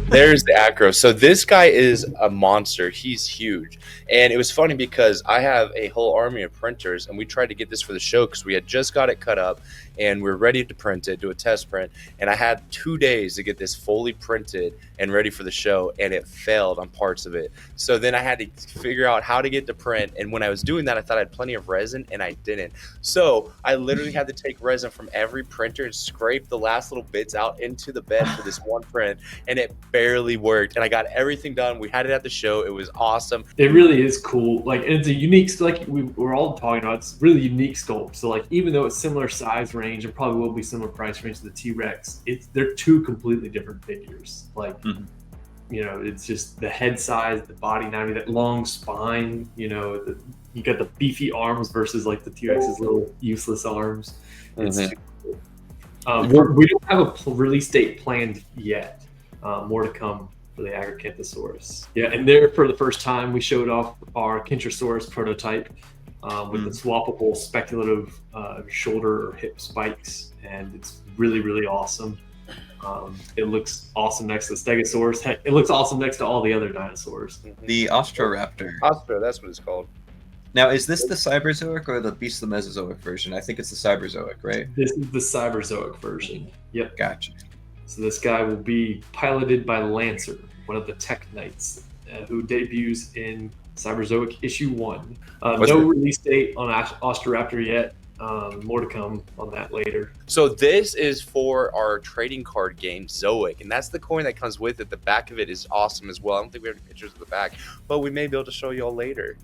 There's the acro. So this guy is a monster. He's huge. And it was funny because I have a whole army of printers, and we tried to get this for the show because we had just got it cut up and we're ready to print it, do a test print. And I had 2 days to get this fully printed and ready for the show, and it failed on parts of it. So then I had to figure out how to get to print. And when I was doing that, I thought I had plenty of resin, and I didn't. So I literally had to take resin from every printer and scrape the last little bits out into the bed for this one print, and it barely worked. And I got everything done. We had it at the show. It was awesome. It really is cool. Like, it's a unique, like we're all talking about, it's really unique sculpt. So like, even though it's similar size range and probably will be similar price range to the T-Rex, they're two completely different figures. Like, you know, it's just the head size, the body, I mean, that long spine, you know, you got the beefy arms versus like the T-Rex's little useless arms. It's we don't have a release date planned yet. More to come for the Agrocanthosaurus. Yeah, and there for the first time we showed off our Kentrosaurus prototype with the swappable speculative shoulder or hip spikes, and it's really, really awesome. It looks awesome next to the Stegosaurus. Heck, it looks awesome next to all the other dinosaurs. The Ostroraptor. Ostro, that's what it's called. Now, is this the Cyberzoic or the Beast of the Mesozoic version? I think it's the Cyberzoic, right? This is the Cyberzoic version. Yep. Gotcha. So this guy will be piloted by Lancer, one of the Tech Knights, who debuts in Cyberzoic issue 1. No release date on Ostroraptor yet. More to come on that later. So this is for our trading card game, Zoic, and that's the coin that comes with it. The back of it is awesome as well. I don't think we have any pictures of the back, but we may be able to show you all later.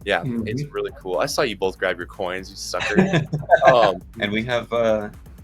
Yeah, It's really cool. I saw you both grab your coins, you sucker. And we have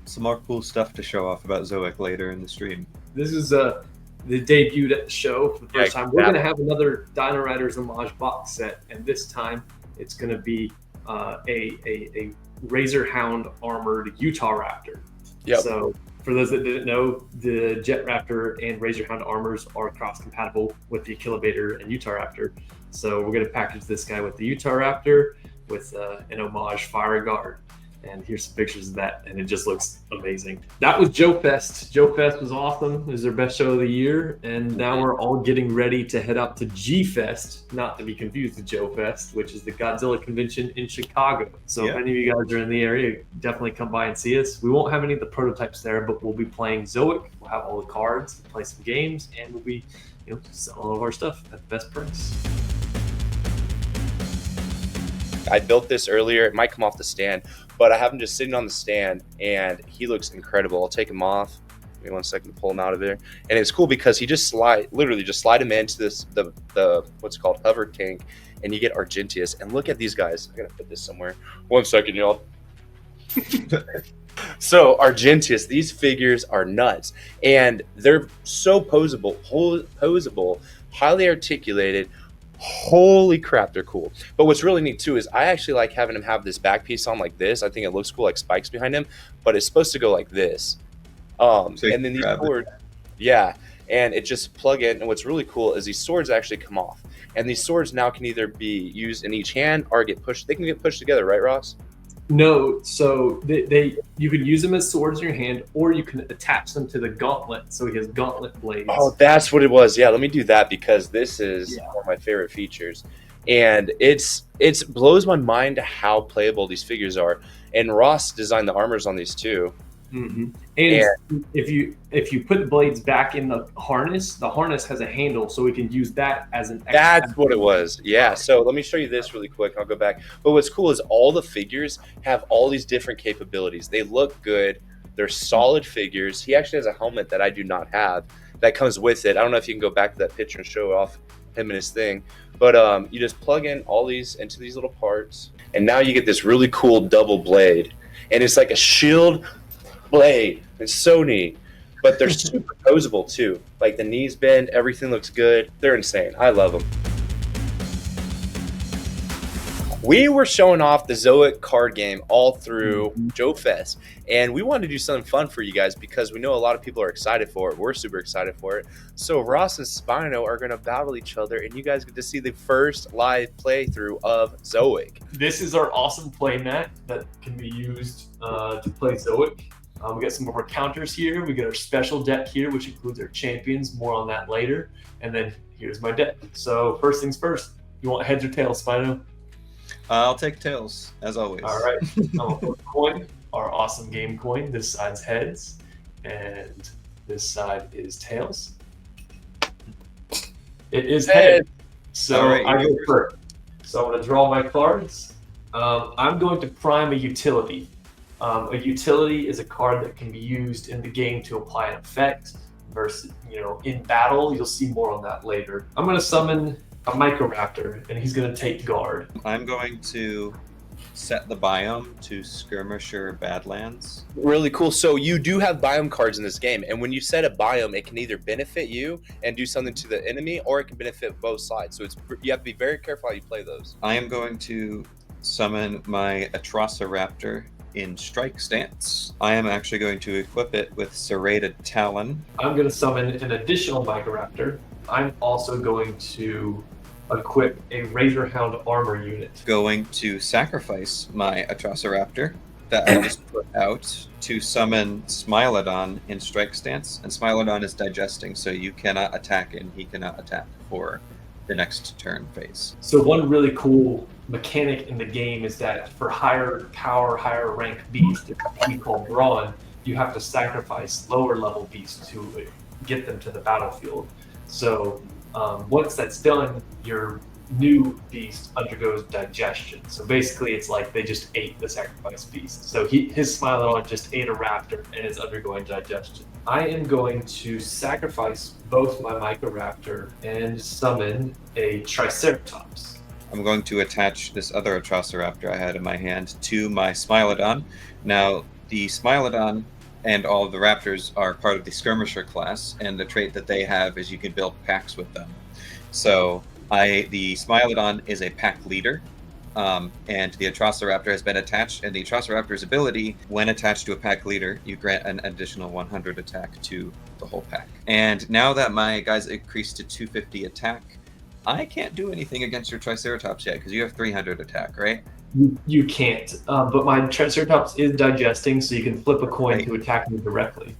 some more cool stuff to show off about Zoic later in the stream. This is the debut at the show for the first time. We're going to have another Dino Riders homage box set, and this time it's going to be a Razor Hound armored Utah Raptor. Yep. So for those that didn't know, the Jet Raptor and Razor Hound armors are cross compatible with the Kilobator and Utah Raptor. So we're going to package this guy with the Utah Raptor with an homage Fire Guard. And here's some pictures of that, and it just looks amazing. That was Joe Fest. Joe Fest was awesome. It was their best show of the year, and now we're all getting ready to head up to G Fest, not to be confused with Joe Fest, which is the Godzilla convention in Chicago. So if any of you guys are in the area, definitely come by and see us. We won't have any of the prototypes there, but we'll be playing Zoic. We'll have all the cards, play some games, and we'll be selling all of our stuff at the best price. I built this earlier. It might come off the stand, but I have him just sitting on the stand, and he looks incredible. I'll take him off. Give me 1 second to pull him out of there. And it's cool because he just literally slide him into the what's called hover tank, and you get Argentius. And look at these guys. I gotta put this somewhere. 1 second, y'all. So Argentius, these figures are nuts, and they're so posable, highly articulated. Holy crap, they're cool. But what's really neat too is I actually like having him have this back piece on like this. I think it looks cool, like spikes behind him, but it's supposed to go like this. And then these swords, and it just plug in. And what's really cool is these swords actually come off, and these swords now can either be used in each hand or get pushed. They can get pushed together, right, Ross? No, so you can use them as swords in your hand, or you can attach them to the gauntlet. So he has gauntlet blades. Oh, that's what it was. Yeah, let me do that because this is one of my favorite features, and it blows my mind how playable these figures are. And Ross designed the armors on these too. Mm-hmm. And if you put the blades back in the harness has a handle, so we can use that as an. That's what it was. Yeah. So let me show you this really quick. I'll go back. But what's cool is all the figures have all these different capabilities. They look good. They're solid figures. He actually has a helmet that I do not have that comes with it. I don't know if you can go back to that picture and show off him and his thing. But you just plug in all these into these little parts, and now you get this really cool double blade, and it's like a shield blade. It's so neat, but they're super posable too. Like the knees bend, everything looks good. They're insane. I love them. We were showing off the Zoic card game all through Joe Fest, and we wanted to do something fun for you guys because we know a lot of people are excited for it. We're super excited for it. So Ross and Spino are going to battle each other, and you guys get to see the first live playthrough of Zoic. This is our awesome playmat that can be used to play Zoic. We got some of our counters here. We got our special deck here, which includes our champions. More on that later. And then here's my deck. So first things first, you want heads or tails, Spino? I'll take tails, as always. All right. I'll flip a coin, our awesome game coin. This side's heads, and this side is tails. It is heads. So right, I go first. So I'm going to draw my cards. I'm going to prime a utility. A utility is a card that can be used in the game to apply an effect versus, in battle. You'll see more on that later. I'm going to summon a Microraptor, and he's going to take guard. I'm going to set the biome to Skirmisher Badlands. Really cool. So you do have biome cards in this game, and when you set a biome, it can either benefit you and do something to the enemy, or it can benefit both sides. So you have to be very careful how you play those. I am going to summon my Atrociraptor in strike stance. I am actually going to equip it with Serrated Talon. I'm going to summon an additional Microraptor. I'm also going to equip a Razorhound armor unit. Going to sacrifice my Atrociraptor that I just put out to summon Smilodon in strike stance. And Smilodon is digesting, so you cannot attack and he cannot attack for the next turn phase. So one really cool mechanic in the game is that for higher power, higher rank beasts, we call brawn, you have to sacrifice lower level beasts to get them to the battlefield. So once that's done, your new beast undergoes digestion. So basically it's like they just ate the sacrificed beast. So his Smilodon just ate a raptor and is undergoing digestion. I am going to sacrifice both my Microraptor and summon a Triceratops. I'm going to attach this other Atrociraptor I had in my hand to my Smilodon. Now, the Smilodon and all of the raptors are part of the Skirmisher class, and the trait that they have is you can build packs with them. So the Smilodon is a pack leader, and the Atrociraptor has been attached, and the Atrociraptor's ability, when attached to a pack leader, you grant an additional 100 attack to the whole pack. And now that my guys increased to 250 attack, I can't do anything against your Triceratops yet, because you have 300 attack, right? You can't, but my Triceratops is digesting, so you can flip a coin to attack me directly.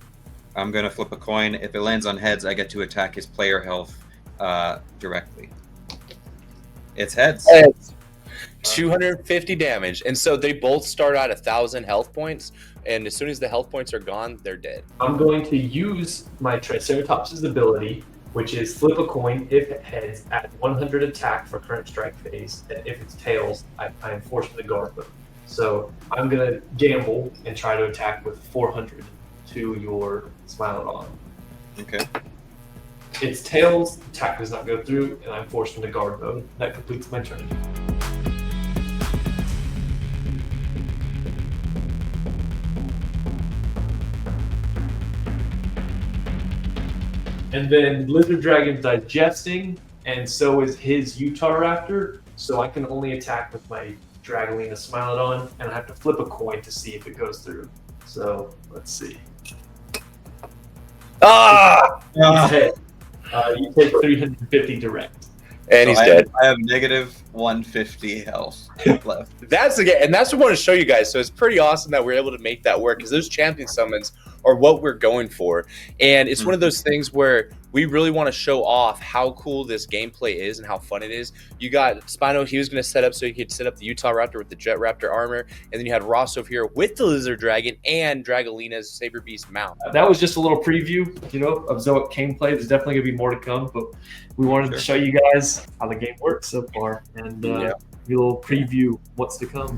I'm going to flip a coin. If it lands on heads, I get to attack his player health directly. It's heads. 250 damage. And so they both start at 1,000 health points, and as soon as the health points are gone, they're dead. I'm going to use my Triceratops' ability, which is flip a coin. If it heads, add 100 attack for current strike phase, and if it's tails, I am forced to guard them. So I'm going to gamble and try to attack with 400 to your Smilodon. Okay. It's tails, attack does not go through, and I'm forced into guard mode. That completes my turn. And then Lizard Dragon's digesting, and so is his Utahraptor. So I can only attack with my Dragalina Smilodon, and I have to flip a coin to see if it goes through. So let's see. You take 350 direct. And he's dead. I have negative 150 health left. That's what I want to show you guys. So it's pretty awesome that we're able to make that work, because those champion summons are what we're going for. And it's one of those things where we really want to show off how cool this gameplay is and how fun it is. You got Spino, he was going to set up so you could set up the Utahraptor with the Jet Raptor armor. And then you had Ross over here with the Lizard Dragon and Dragalina's Saber Beast mount. That was just a little preview, of Zoic gameplay. There's definitely going to be more to come, but we wanted to show you guys how the game works so far, and we'll preview what's to come.